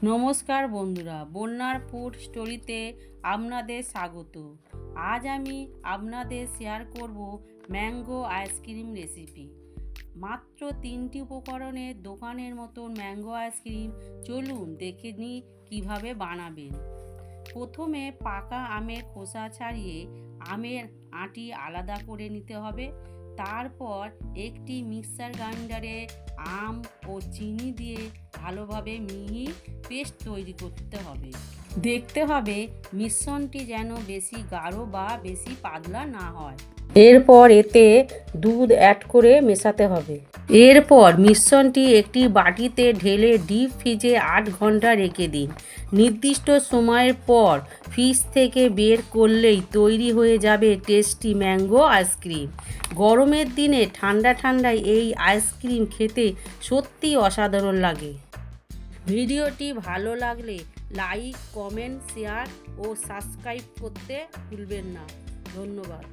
নমস্কার বন্ধুরা, বন্যার ফুড স্টোরিতে আপনাদের স্বাগত। আজ আমি আপনাদের শেয়ার করব ম্যাঙ্গো আইসক্রিম রেসিপি। মাত্র 3টি উপকরণে দোকানের মতন ম্যাঙ্গো আইসক্রিম। চলুন দেখে নিই কীভাবে বানাবেন। প্রথমে পাকা আমের খোসা ছাড়িয়ে আমের আঁটি আলাদা করে নিতে হবে। তারপর একটি মিক্সার গ্রাইন্ডারে আম ও চিনি দিয়ে ভালোভাবে মিহি পেস্ট তৈরি করতে হবে। দেখতে হবে মিশ্রণটি যেন বেশি গাঢ় বা বেশি পাতলা না হয়। এরপর এতে দুধ অ্যাড করে মেশাতে হবে। এরপর মিশ্রণটি একটি বাটিতে ঢেলে ডিপ ফ্রিজে 8 ঘন্টা রেখে দিন। নির্দিষ্ট সময়ের পর ফ্রিজ থেকে বের করলেই তৈরি হয়ে যাবে টেস্টি ম্যাঙ্গো আইসক্রিম। গরমের দিনে ঠান্ডা ঠান্ডায় এই আইসক্রিম খেতে সত্যি অসাধারণ লাগে। ভিডিওটি ভালো লাগলে লাইক, কমেন্ট, শেয়ার ও সাবস্ক্রাইব করতে ভুলবেন না। ধন্যবাদ।